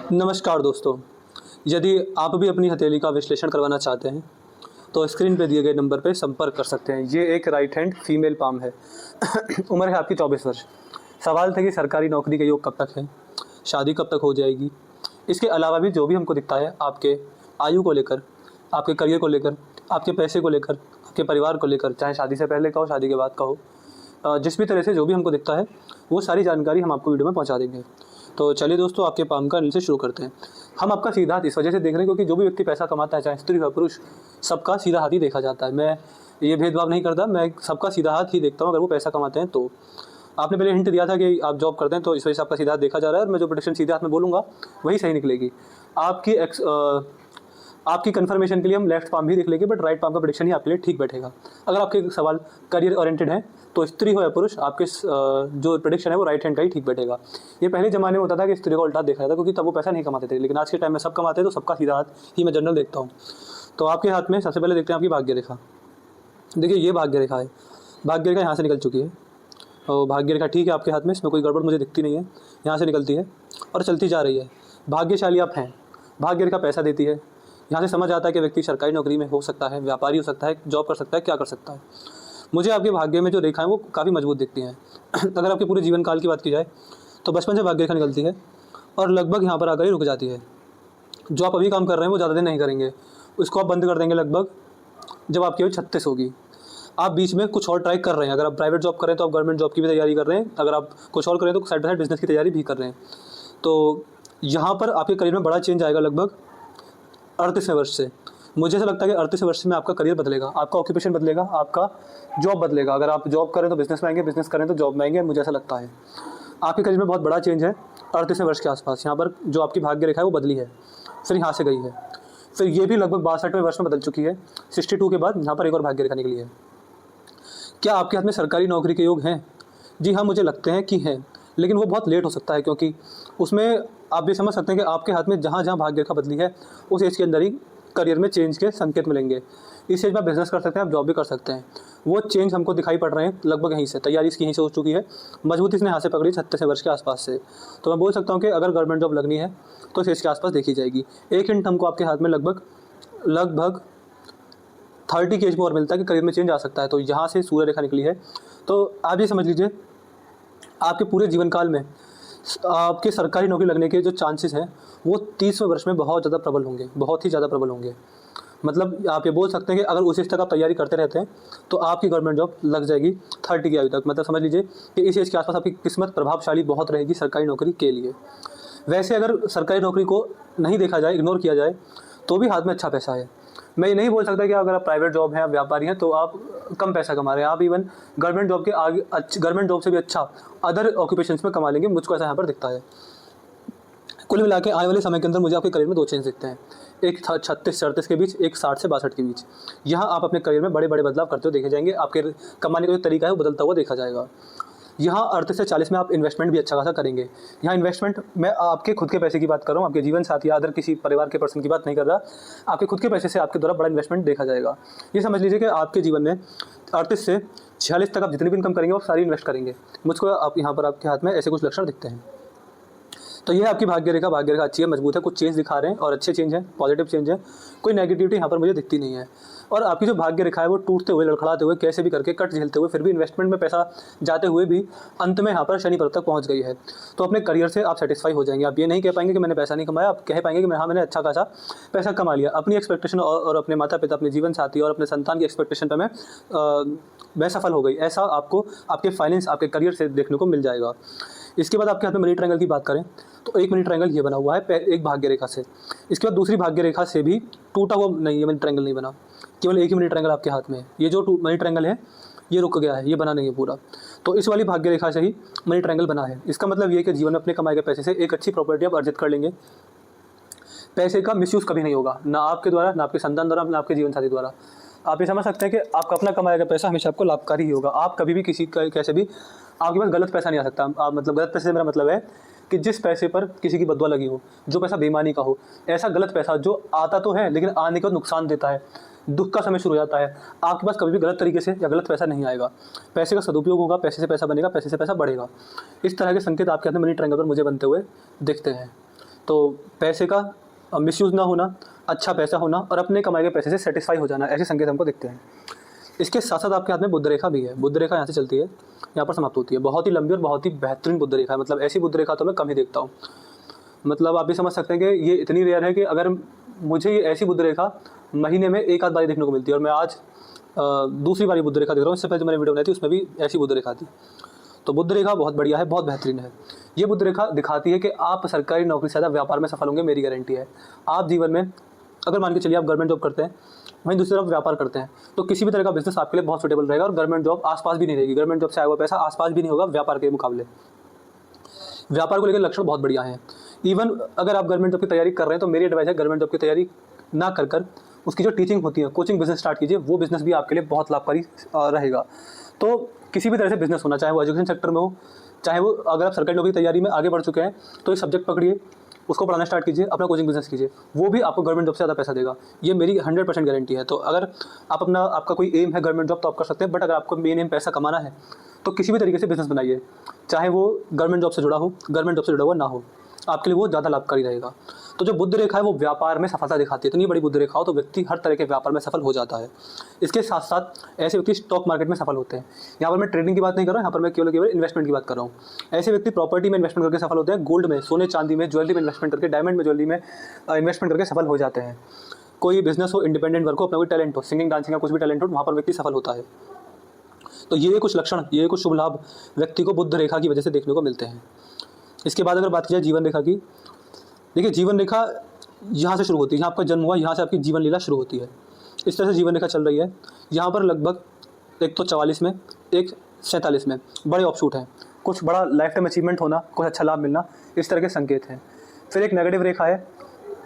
नमस्कार दोस्तों, यदि आप भी अपनी हथेली का विश्लेषण करवाना चाहते हैं, तो स्क्रीन पे दिए गए नंबर पे संपर्क कर सकते हैं। ये एक राइट हैंड फीमेल पाम है। उम्र है आपकी 24 वर्ष। सवाल था कि सरकारी नौकरी के योग कब तक है, शादी कब तक हो जाएगी। इसके अलावा भी जो भी हमको दिखता है आपके आयु को लेकर, आपके करियर को लेकर, आपके पैसे को लेकर, आपके परिवार को लेकर, चाहे शादी से पहले का हो, शादी के बाद का हो, जिस भी तरह से जो भी हमको दिखता है वो सारी जानकारी हम आपको वीडियो में पहुंचा देंगे। तो चलिए दोस्तों, आपके पाम का से शुरू करते हैं। हम आपका सीधा हाथ इस वजह से देख रहे हैं क्योंकि जो भी व्यक्ति पैसा कमाता है, चाहे स्त्री हो पुरुष, सबका सीधा हाथ ही देखा जाता है। मैं ये भेदभाव नहीं करता, मैं सबका सीधा हाथ ही देखता हूँ अगर वो पैसा कमाते हैं तो। आपने पहले हिंट दिया था कि आप जॉब करते हैं, तो इस वजह से आपका सीधा हाथ देखा जा रहा है और मैं जो प्रेडिक्शन सीधे हाथ में बोलूँगा वही सही निकलेगी। आपकी कंफर्मेशन के लिए हम लेफ्ट पाम भी देख लेंगे, बट राइट पाम का प्रेडिक्शन ही आपके लिए ठीक बैठेगा। अगर आपके सवाल करियर ओरिएंटेड है तो स्त्री हो या पुरुष, आपके जो प्रेडिक्शन है वो राइट हैंड का ही ठीक बैठेगा। ये पहले ज़माने में होता था कि स्त्री को उल्टा देखा जाता क्योंकि तब वो पैसा नहीं कमाते थे, लेकिन आज के टाइम में सब कमाते हैं तो सबका सीधा हाथ ही मैं जनरल देखता हूँ। तो आपके हाथ में सबसे पहले देखते हैं आपकी भाग्य रेखा। देखिए ये भाग्य रेखा है, भाग्य रेखा यहाँ से निकल चुकी है और भाग्य रेखा ठीक है आपके हाथ में, इसमें कोई गड़बड़ मुझे दिखती नहीं है। यहाँ से निकलती है और चलती जा रही है। भाग्यशाली आप हैं। भाग्य रेखा पैसा देती है। यहाँ से समझ आता है कि व्यक्ति सरकारी नौकरी में हो सकता है, व्यापारी हो सकता है, जॉब कर सकता है, क्या कर सकता है। मुझे आपके भाग्य में जो रेखाएं वो काफ़ी मजबूत दिखती हैं। अगर आपके पूरे जीवन काल की बात की जाए तो बचपन से भाग्य रेखा निकलती है और लगभग यहाँ पर आकर ही रुक जाती है। जो आप अभी काम कर रहे हैं वो ज़्यादा दिन नहीं करेंगे, उसको आप बंद कर देंगे लगभग जब आपकी एज 36 होगी। आप बीच में कुछ और ट्राई कर रहे हैं। अगर आप प्राइवेट जॉब कर रहे हैं तो आप गवर्नमेंट जॉब की भी तैयारी कर रहे हैं। अगर आप कुछ और करें तो साइड बाय साइड बिजनेस की तैयारी भी कर रहे हैं। तो यहाँ पर आपके करियर में बड़ा चेंज आएगा लगभग 38वें वर्ष से। मुझे ऐसा लगता है कि 38वें वर्ष में आपका करियर बदलेगा, आपका ऑक्यूपेशन बदलेगा, आपका जॉब बदलेगा। अगर आप जॉब करें तो बिजनेस में आएंगे, बिजनेस करें तो जॉब में आएंगे। मुझे ऐसा लगता है आपके करियर में बहुत बड़ा चेंज है 38वें वर्ष के आसपास। यहाँ पर जो आपकी भाग्य रेखा है वो बदली है, फिर यहाँ से गई है, फिर ये भी लगभग 62वें वर्ष में बदल चुकी है। 62 के बाद यहाँ पर एक और भाग्य रेखा निकली है। क्या आपके हाथ में सरकारी नौकरी के योग हैं? जी हाँ, मुझे लगते हैं कि हैं, लेकिन वो बहुत लेट हो सकता है क्योंकि उसमें आप भी समझ सकते हैं कि आपके हाथ में जहाँ जहाँ भाग्य रेखा बदली है उस एज के अंदर ही करियर में चेंज के संकेत मिलेंगे। इस एज में आप बिजनेस कर सकते हैं, आप जॉब भी कर सकते हैं। वो चेंज हमको दिखाई पड़ रहे हैं लगभग यहीं से, तैयारी इसकी यहीं से हो चुकी है, मजबूती इसने यहाँ से पकड़ी 36 वर्ष के आसपास से। तो मैं बोल सकता हूँ कि अगर गवर्नमेंट जॉब लगनी है तो इस एज के आसपास देखी जाएगी। एक हिंट हमको आपके हाथ में लगभग 30 के एज में और मिलता है कि करियर में चेंज आ सकता है। तो यहाँ से सूर्य रेखा निकली है। तो आप ये समझ लीजिए आपके पूरे जीवन काल में आपके सरकारी नौकरी लगने के जो चांसेस हैं वो 30वें वर्ष में बहुत ज़्यादा प्रबल होंगे, बहुत ही ज़्यादा प्रबल होंगे। मतलब आप ये बोल सकते हैं कि अगर उस एज तक आप तैयारी करते रहते हैं तो आपकी गवर्नमेंट जॉब लग जाएगी 30 की आयु तक। मतलब समझ लीजिए कि इस एज के आसपास आपकी किस्मत प्रभावशाली बहुत रहेगी सरकारी नौकरी के लिए। वैसे अगर सरकारी नौकरी को नहीं देखा जाए, इग्नोर किया जाए, तो भी हाथ में अच्छा पैसा है। मैं ये नहीं बोल सकता कि अगर आप प्राइवेट जॉब हैं, आप व्यापारी हैं, तो आप कम पैसा कमा रहे हैं। आप इवन गवर्नमेंट जॉब के आगे गवर्नमेंट जॉब से भी अच्छा अदर ऑक्यूपेशंस में कमा लेंगे। मुझको ऐसा यहाँ पर दिखता है। कुल मिला के आने वाले समय के अंदर मुझे आपके करियर में 2 चेंज दिखते हैं, एक 36-38 के बीच, एक 60 से 62 के बीच। यहाँ आप अपने करियर में बड़े बड़े बदलाव करते हुए देखे जाएंगे। आपके कमाने का जो तरीका है वो बदलता हुआ देखा जाएगा। यहाँ 38 से 40 में आप इन्वेस्टमेंट भी अच्छा खासा करेंगे। यहाँ इन्वेस्टमेंट मैं आपके खुद के पैसे की बात कर रहा हूँ, आपके जीवन साथी या अदर किसी परिवार के पर्सन की बात नहीं कर रहा। आपके खुद के पैसे से आपके द्वारा बड़ा इन्वेस्टमेंट देखा जाएगा। ये समझ लीजिए कि आपके जीवन में 38 से 46 तक आप जितनी भी इनकम करेंगे वो सारी इन्वेस्ट करेंगे। मुझको आप यहाँ पर आपके हाथ में ऐसे कुछ लक्षण दिखते हैं। तो ये आपकी भाग्य रेखा अच्छी है, मजबूत है, कुछ चेंज दिखा रहे हैं और अच्छे चेंज हैं, पॉजिटिव चेंज है। कोई नेगेटिविटी यहाँ पर मुझे दिखती नहीं है। और आपकी जो भाग्य रेखा है वो टूटते हुए, लड़खड़ाते हुए, कैसे भी करके कट झेलते हुए, फिर भी इन्वेस्टमेंट में पैसा जाते हुए भी अंत में यहाँ पर शनि पर्वत तक पहुँच गई है। तो अपने करियर से आप सेटिस्फाई हो जाएंगे। आप ये नहीं कह पाएंगे कि मैंने पैसा नहीं कमाया, आप कह पाएंगे कि हाँ मैंने अच्छा खासा पैसा कमा लिया। अपनी एक्सपेक्टेशन और अपने माता पिता, अपने जीवन साथी और अपने संतान की एक्सपेक्टेशन पर मैं सफल हो गई, ऐसा आपको आपके फाइनेंस, आपके करियर से देखने को मिल जाएगा। इसके बाद आपके हाथ में मनी ट्रायंगल की बात करें तो एक मनी ट्रायंगल ये बना हुआ है एक भाग्य रेखा से। इसके बाद दूसरी भाग्य रेखा से भी टूटा हुआ नहीं, ये मनी ट्रायंगल नहीं बना, केवल एक ही मनी ट्रायंगल आपके हाथ में है। ये जो मनी ट्रायंगल है ये रुक गया है, ये बना नहीं है पूरा। तो इस वाली भाग्य रेखा से ही मनी ट्रायंगल बना है। इसका मतलब ये है कि जीवन में अपने कमाए गए पैसे से एक अच्छी प्रॉपर्टी आप अर्जित कर लेंगे। पैसे का मिसयूज़ कभी नहीं होगा, ना आपके द्वारा, ना आपके संतान द्वारा, ना आपके जीवन साथी द्वारा। आप ये समझ सकते हैं कि आपका अपना कमाया गया पैसा हमेशा आपको लाभकारी ही होगा। आप कभी भी किसी कैसे भी आपके पास गलत पैसा नहीं आ सकता। आप मतलब गलत पैसे से मेरा मतलब है कि जिस पैसे पर किसी की बददुआ लगी हो, जो पैसा बेईमानी का हो, ऐसा गलत पैसा जो आता तो है लेकिन आने के बाद नुकसान देता है, दुख का समय शुरू हो जाता है। आपके पास कभी भी गलत तरीके से या गलत पैसा नहीं आएगा। पैसे का सदुपयोग होगा, पैसे से पैसा बनेगा, पैसे से पैसा बढ़ेगा। इस तरह के संकेत आपके हाथ में मनी ट्रायंगल पर मुझे बनते हुए दिखते हैं। तो पैसे का मिसयूज़ ना होना, अच्छा पैसा होना और अपने कमाए गए पैसे से सेटिस्फाई हो जाना, ऐसे संकेत हमको दिखते हैं। इसके साथ साथ आपके हाथ में बुध रेखा भी है। बुध रेखा यहाँ से चलती है, यहाँ पर समाप्त होती है। बहुत ही लंबी और बहुत ही बेहतरीन बुध रेखा है, मतलब ऐसी बुध रेखा तो मैं कम ही देखता हूँ। मतलब आप भी समझ सकते हैं कि ये इतनी रेयर है कि अगर मुझे ये ऐसी बुध रेखा महीने में एक आध बारी देखने को मिलती है, और मैं आज दूसरी बारी बुध रेखा देख रहा हूँ। इससे पहले जो मैंने वीडियो बनाई थी उसमें भी ऐसी बुध रेखा थी। तो बुध रेखा बहुत बढ़िया है, बहुत बेहतरीन है। ये बुध रेखा दिखाती है कि आप सरकारी नौकरी से ज़्यादा व्यापार में सफल होंगे, मेरी गारंटी है। आप जीवन में अगर मान के चलिए आप गवर्नमेंट जॉब करते हैं, वहीं दूसरी तरफ व्यापार करते हैं, तो किसी भी तरह का बिजनेस आपके लिए बहुत सूटेबल रहेगा और गवर्नमेंट जॉब आसपास भी नहीं रहेगी। गवर्नमेंट जॉब से आया हुआ पैसा आसपास भी नहीं होगा व्यापार के मुकाबले। व्यापार को लेकर लक्षण बहुत बढ़िया है। इवन अगर आप गवर्नमेंट जॉब की तैयारी कर रहे हैं तो मेरी एडवाइस है गवर्नमेंट जॉब की तैयारी ना कर उसकी जो टीचिंग होती है, कोचिंग बिजनेस स्टार्ट कीजिए। वो बिजनेस भी आपके लिए बहुत लाभकारी रहेगा। तो किसी भी तरह से बिजनेस होना, चाहे वो एजुकेशन सेक्टर में हो, चाहे वो अगर आप सरकारी नौकरी की तैयारी में आगे बढ़ चुके हैं तो एक सब्जेक्ट पकड़िए, उसको पढ़ाना स्टार्ट कीजिए, अपना कोचिंग बिजनेस कीजिए, वो भी आपको गवर्नमेंट जॉब से ज़्यादा पैसा देगा। ये मेरी 100% गारंटी है। तो अगर आप आपका कोई एम है गवर्नमेंट जॉब तो आप कर सकते हैं, बट अगर आपको मेन एम पैसा कमाना है तो किसी भी तरीके से बिजनेस बनाइए, चाहे वो गवर्नमेंट जॉब से जुड़ा हो, गवर्नमेंट जॉब से जुड़ा हुआ ना हो, आपके लिए वो ज़्यादा लाभकारी रहेगा। तो जो बुध रेखा है वो व्यापार में सफलता दिखाती है। इतनी बड़ी बुध रेखा हो तो व्यक्ति हर तरह के व्यापार में सफल हो जाता है। इसके साथ साथ ऐसे व्यक्ति स्टॉक मार्केट में सफल होते हैं। यहाँ पर मैं ट्रेडिंग की बात नहीं कर रहा हूँ, यहाँ पर मैं केवल इन्वेस्टमेंट की बात कर रहा हूँ। ऐसे व्यक्ति प्रॉपर्टी में इन्वेस्टमेंट करके सफल होते हैं, गोल्ड में, सोने चांदी में, ज्वेलरी में इन्वेस्टमेंट करके, डायमंड में, ज्वेलरी में इन्वेस्टमेंट करके सफल हो जाते हैं। कोई बिजनेस हो, इंडिपेंडेंट वर्क हो, अपना कोई टैलेंट हो, सिंगिंग डांसिंग का कुछ भी टैलेंट हो, वहाँ पर व्यक्ति सफल होता है। तो ये कुछ लक्षण, ये कुछ शुभ लाभ व्यक्ति को बुध रेखा की वजह से देखने को मिलते हैं। इसके बाद अगर बात की जाए जीवन रेखा की, देखिए जीवन रेखा यहाँ से शुरू होती है, यहाँ आपका जन्म हुआ, यहाँ से आपकी जीवन लीला शुरू होती है। इस तरह से जीवन रेखा चल रही है। यहाँ पर लगभग एक तो 44 में, एक 47 में बड़े ऑफशूट हैं। कुछ बड़ा लाइफ टाइम अचीवमेंट होना, कुछ अच्छा लाभ मिलना, इस तरह के संकेत हैं। फिर एक नेगेटिव रेखा है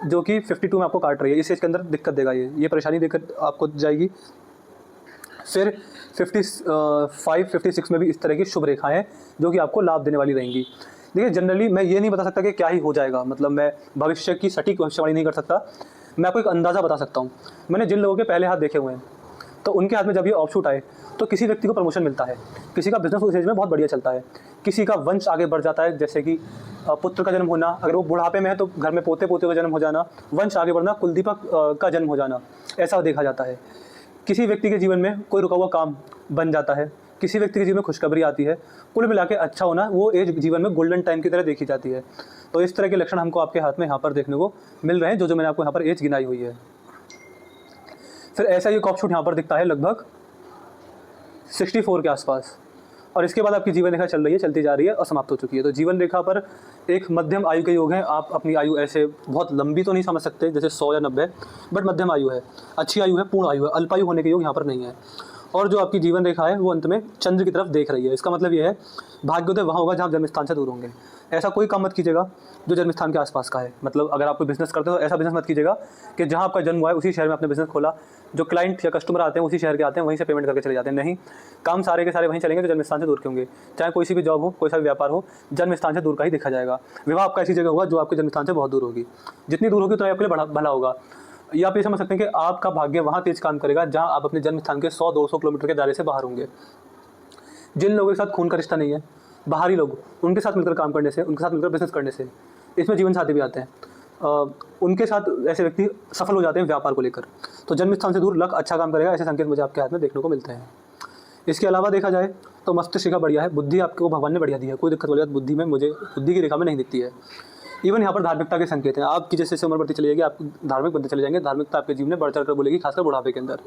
जो कि 52 में आपको काट रही है। इस एज के अंदर दिक्कत देगा, ये परेशानी देकर आपको जाएगी। फिर 55, 56 में भी इस तरह की शुभ रेखाएँ हैं जो कि आपको लाभ देने वाली रहेंगी। देखिए जनरली मैं ये नहीं बता सकता कि क्या ही हो जाएगा, मतलब मैं भविष्य की सटीक भविष्यवाणी नहीं कर सकता। मैं आपको एक अंदाज़ा बता सकता हूँ। मैंने जिन लोगों के पहले हाथ देखे हुए हैं तो उनके हाथ में जब ये ऑफशूट आए तो किसी व्यक्ति को प्रमोशन मिलता है, किसी का बिजनेस उस एज में बहुत बढ़िया चलता है, किसी का वंश आगे बढ़ जाता है, जैसे कि पुत्र का जन्म होना, अगर वो बुढ़ापे में है तो घर में पोते पोते का जन्म हो जाना, वंश आगे बढ़ना, कुलदीपक का जन्म हो जाना, ऐसा देखा जाता है। किसी व्यक्ति के जीवन में कोई रुका हुआ काम बन जाता है, किसी व्यक्ति के जीवन में खुशखबरी आती है। कुल मिला के अच्छा होना, वो एज जीवन में गोल्डन टाइम की तरह देखी जाती है। तो इस तरह के लक्षण हमको आपके हाथ में यहाँ पर देखने को मिल रहे हैं, जो मैंने आपको यहाँ पर एज गिनाई हुई है। फिर ऐसा ही ऑफशूट यहाँ पर दिखता है लगभग 64 के आसपास, और इसके बाद आपकी जीवन रेखा चल रही है, चलती जा रही है और समाप्त हो चुकी है। तो जीवन रेखा पर एक मध्यम आयु के योग हैं। आप अपनी आयु ऐसे बहुत लंबी तो नहीं समझ सकते जैसे 100 या 90, बट मध्यम आयु है, अच्छी आयु है, पूर्ण आयु है। अल्पायु होने के योग यहाँ पर नहीं है। और जो आपकी जीवन रेखा है वो अंत में चंद्र की तरफ देख रही है। इसका मतलब ये है भाग्योदय वहाँ होगा जहाँ आप जन्मस्थान से दूर होंगे। ऐसा कोई काम मत कीजिएगा जो जन्मस्थान के आसपास का है। मतलब अगर आप कोई बिजनेस करते हो तो ऐसा बिजनेस मत कीजिएगा कि जहाँ आपका जन्म हुआ है उसी शहर में आपने बिजनेस खोला, जो क्लाइंट या कस्टमर आते हैं उसी शहर के आते हैं, वहीं से पेमेंट करके चले जाते हैं। नहीं, काम सारे के सारे वहीं चलेंगे जो जन्मस्थान से दूर के होंगे। चाहे कोई सी भी जॉब हो, कोई सा भी व्यापार हो, जन्मस्थान से दूर का ही देखा जाएगा। विवाह आपका ऐसी जगह होगा जो आपके जन्मस्थान से बहुत दूर होगी। जितनी दूर होगी उतना आपके लिए भला होगा। या आप ये समझ सकते हैं कि आपका भाग्य वहाँ तेज काम करेगा जहाँ आप अपने जन्म स्थान के 100-200 किलोमीटर के दायरे से बाहर होंगे। जिन लोगों के साथ खून का रिश्ता नहीं है, बाहरी लोग, उनके साथ मिलकर काम करने से, उनके साथ मिलकर बिजनेस करने से, इसमें जीवन साथी भी आते हैं, उनके साथ ऐसे व्यक्ति सफल हो जाते हैं व्यापार को लेकर। तो जन्म स्थान से दूर लक अच्छा काम करेगा, ऐसे संकेत मुझे आपके हाथ में देखने को मिलते हैं। इसके अलावा देखा जाए तो मस्तिष्क का बढ़िया है, बुद्धि आपको भगवान ने बढ़िया दी है, कोई दिक्कत वाली बात बुद्धि में मुझे बुद्धि की रेखा में नहीं दिखती है। इवन यहाँ पर धार्मिकता के संकेत हैं। आपकी जैसे जैसे उम्र बढ़ती चली जाएगी आप धार्मिक बनते चले जाएंगे। धार्मिकता आपके जीवन में बढ़ चढ़ कर बोलेगी, खासकर बुढ़ापे के अंदर।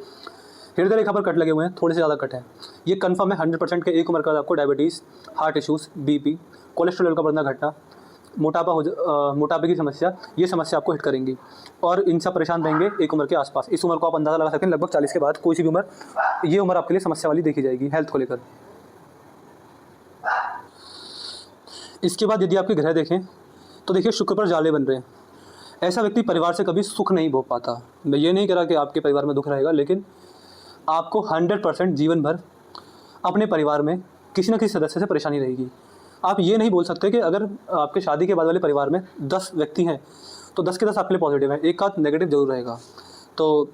हृदय रेखा पर कट लगे हुए हैं, थोड़े से ज़्यादा कट है। ये कन्फर्म है 100% के एक उम्र का आपको diabetes, heart issues, BP, cholesterol का बढ़ना घटना, मोटापे की समस्या, ये समस्या आपको हिट करेंगी और इनसे परेशान रहेंगे एक उम्र के आसपास। इस उम्र को आप अंदाज़ा लगा सकते हैं, लगभग 40 के बाद कोई सी भी उम्र, ये उम्र आपके लिए समस्या वाली देखी जाएगी हेल्थ को लेकर। इसके बाद यदि आपके ग्रह देखें तो देखिए शुक्र पर जाले बन रहे हैं। ऐसा व्यक्ति परिवार से कभी सुख नहीं भोग पाता। मैं ये नहीं कह रहा कि आपके परिवार में दुख रहेगा, लेकिन आपको 100% जीवन भर अपने परिवार में किसी न किसी सदस्य से परेशानी रहेगी। आप ये नहीं बोल सकते कि अगर आपके शादी के बाद वाले परिवार में 10 व्यक्ति हैं तो 10 के 10 आपके लिए पॉजिटिव हैं, एक आध नेगेटिव जरूर रहेगा। तो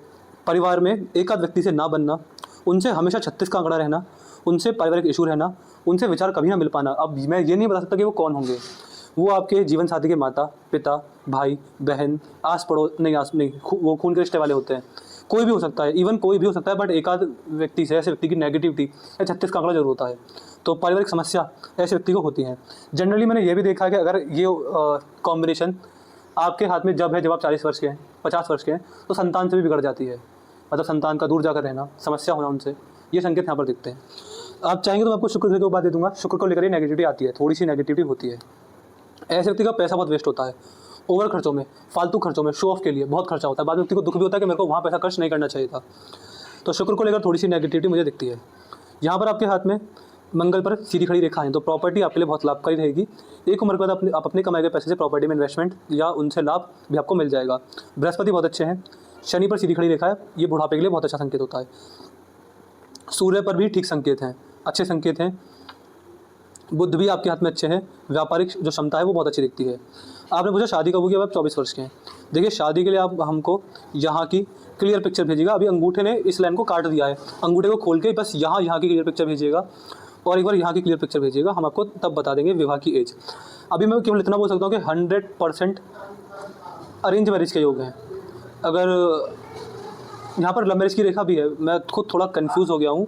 परिवार में एक आध व्यक्ति से ना बनना, उनसे हमेशा 36 का आंकड़ा रहना, उनसे पारिवारिक इशू रहना, उनसे विचार कभी ना मिल पाना। अब मैं ये नहीं बता सकता कि वो कौन होंगे, वो आपके जीवन साथी के माता पिता भाई बहन आस पड़ोस नहीं वो खून के रिश्ते वाले होते हैं, कोई भी हो सकता है, इवन कोई भी हो सकता है, बट एक आध व्यक्ति से ऐसे व्यक्ति की नेगेटिविटी या 36 का आंकड़ा जरूर होता है। तो पारिवारिक समस्या ऐसे व्यक्ति को होती है। जनरली मैंने ये भी देखा है कि अगर ये कॉम्बिनेशन आपके हाथ में जब आप 40 वर्ष के हैं 50 वर्ष के हैं तो संतान से भी बिगड़ जाती है, मतलब संतान का दूर जाकर रहना, समस्या होना उनसे, ये संकेत यहाँ पर दिखते हैं। आप चाहेंगे तो मैं आपको शुक्र ग्रह की बात दे दूंगा। शुक्र को लेकर ही नेगेटिविटी आती है, थोड़ी सी नेगेटिविटी होती है। ऐसे व्यक्ति का पैसा बहुत वेस्ट होता है, ओवर खर्चों में, फालतू खर्चों में, शो ऑफ के लिए बहुत खर्चा होता है। बाद में व्यक्ति को दुख भी होता है कि मेरे को वहाँ पैसा खर्च नहीं करना चाहिए था। तो शुक्र को लेकर थोड़ी सी नेगेटिविटी मुझे दिखती है। यहाँ पर आपके हाथ में मंगल पर सीधी खड़ी रेखा है, तो प्रॉपर्टी आपके लिए बहुत लाभकारी रहेगी। एक उम्र के बाद आप अपने कमाए गए पैसे से प्रॉपर्टी में इन्वेस्टमेंट या उनसे लाभ भी आपको मिल जाएगा। बृहस्पति बहुत अच्छे हैं, शनि पर सीधी खड़ी रेखा है, ये बुढ़ापे के लिए बहुत अच्छा संकेत होता है। सूर्य पर भी ठीक संकेत हैं, अच्छे संकेत हैं। बुध भी आपके हाथ में अच्छे हैं, व्यापारिक जो क्षमता है वो बहुत अच्छी दिखती है। आपने पूछा शादी कब होगी, अब आप 24 वर्ष के हैं। देखिए शादी के लिए आप हमको यहाँ की क्लियर पिक्चर भेजिएगा। अभी अंगूठे ने इस लाइन को काट दिया है, अंगूठे को खोल के बस यहाँ की क्लियर पिक्चर भेजिएगा और एक बार यहाँ की क्लियर पिक्चर भेजिएगा, हम आपको तब बता देंगे विवाह की एज। अभी मैं केवल इतना बोल सकता हूँ कि 100% अरेंज मैरिज के योग हैं। अगर यहाँ पर लव मैरिज की रेखा भी है, मैं खुद थोड़ा कंफ्यूज हो गया हूँ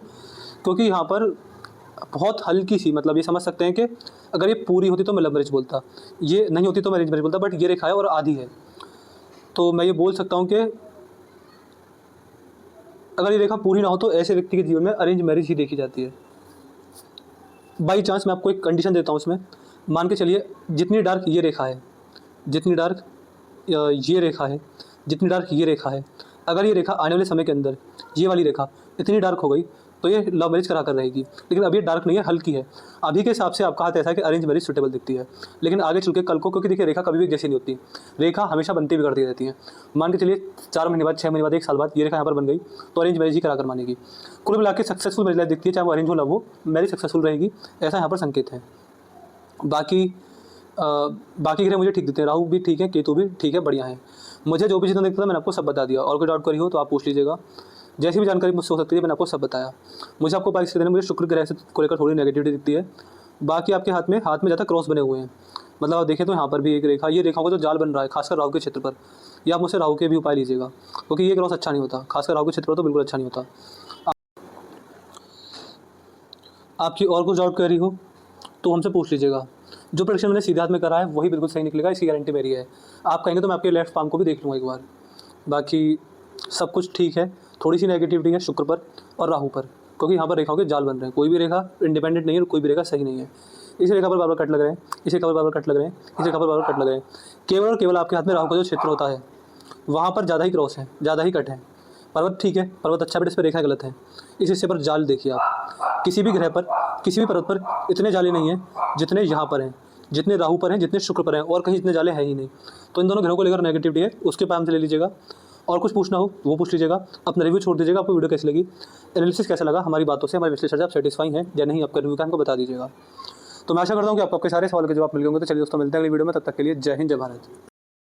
क्योंकि यहाँ पर बहुत हल्की सी, मतलब ये समझ सकते हैं कि अगर ये पूरी होती तो मैं लव मैरिज बोलता, ये नहीं होती तो मैं अरेंज मैरिज बोलता, बट ये रेखा है और आधी है। तो मैं ये बोल सकता हूँ कि अगर ये रेखा पूरी ना हो तो ऐसे व्यक्ति के जीवन में अरेंज मैरिज ही देखी जाती है। बाई चांस मैं आपको एक कंडीशन देता हूँ इसमें, मान के चलिए जितनी डार्क ये रेखा है, जितनी डार्क ये रेखा है, जितनी डार्क ये रेखा है, अगर ये रेखा आने वाले समय के अंदर ये वाली रेखा इतनी डार्क हो गई तो ये लव मैरिज करा कर रहेगी। लेकिन अभी ये डार्क नहीं है, हल्की है। अभी के हिसाब से आपका हाथ ऐसा है कि अरेंज मैरिज सुटेबल दिखती है, लेकिन आगे चल के कल को, क्योंकि देखिए रेखा कभी भी जैसी नहीं होती, रेखा हमेशा बनती बिगड़ती रहती है। मान के चलिए 4 महीने बाद, 6 महीने बाद, 1 साल बाद ये रेखा यहाँ पर बन गई तो अरेंज मैरिज ही करा कर मानेगी। कुल मिला के सक्सेसफुल मैरिज लाइफ दिखती है, चाहे वो अरेंज हो लव हो, मैरिज सक्सेसफुल रहेगी, ऐसा यहाँ पर संकेत है। बाकी ग्रह मुझे ठीक दिखते हैं, राहु भी ठीक है, केतु भी ठीक है, बढ़िया है। मुझे जो भी चीज़ें दिखता था मैंने आपको सब बता दिया, और कोई डाउट करी हो तो आप पूछ लीजिएगा। जैसी भी जानकारी मुझसे हो सकती है मैंने आपको सब बताया। मुझे आपको बाइक से देने मुझे शुक्र ग्रह से को लेकर थोड़ी नेगेटिविटी दिखती है। बाकी आपके हाथ में ज़्यादा क्रॉस बने हुए हैं, मतलब आप देखें तो यहाँ पर भी एक रेखा, ये रेखाओं का जो जाल बन रहा है खासकर राहु के क्षेत्र पर, या आप मुझसे राहु के भी उपाय लीजिएगा क्योंकि ये क्रॉस अच्छा नहीं होता, खासकर राहु के क्षेत्र पर तो बिल्कुल अच्छा नहीं होता। आपकी और कुछ डाउट करी हो तो हमसे पूछ लीजिएगा। जो प्रेडिक्शन मैंने सीधे हाथ में करा है वही बिल्कुल सही निकलेगा, इसकी गारंटी मेरी है। आप कहेंगे तो मैं आपके लेफ्ट पाम को भी देख लूँगा एक बार। बाकी सब कुछ ठीक है, थोड़ी सी नेगेटिविटी है शुक्र पर और राहु पर, क्योंकि यहाँ पर रेखाओं के जाल बन रहे हैं। कोई भी रेखा इंडिपेंडेंट नहीं है और कोई भी रेखा सही नहीं है। इस रेखा पर बार बार कट लग रहे हैं, इस रेखा पर बार बार कट लग रहे हैं, इस रेखा पर बार बार कट लग रहे हैं। केवल और केवल आपके हाथ में राहु का जो क्षेत्र होता है वहाँ पर ज़्यादा ही क्रॉस है, ज़्यादा ही कट है। पर्वत ठीक है, पर्वत अच्छा, बट इस पर रेखा गलत है। इस हिस्से पर जाल देखिए आप, किसी भी ग्रह पर, किसी भी पर्वत पर इतने जाले नहीं हैं जितने यहाँ पर हैं, जितने राहु पर हैं, जितने शुक्र पर हैं, और कहीं इतने जाले हैं ही नहीं। तो इन दोनों ग्रहों को लेकर नेगेटिविटी है, उसके पाम से ले लीजिएगा। और कुछ पूछना हो वो पूछ लीजिएगा। अपना रिव्यू छोड़ दीजिएगा, आपको वीडियो कैसी लगी, एनालिसिस कैसा लगा, हमारी बातों से, हमारे विश्लेषण से आप सेटिस्फाई हैं या नहीं, आपका रिव्यू का हमको बता दीजिएगा। तो मैं आशा करता हूँ कि आपको आपके सारे सवाल के जवाब मिल गए होंगे। तो चलिए दोस्तों, मिलते हैं अगली वीडियो में, तब तक के लिए जय हिंद, जय भारत।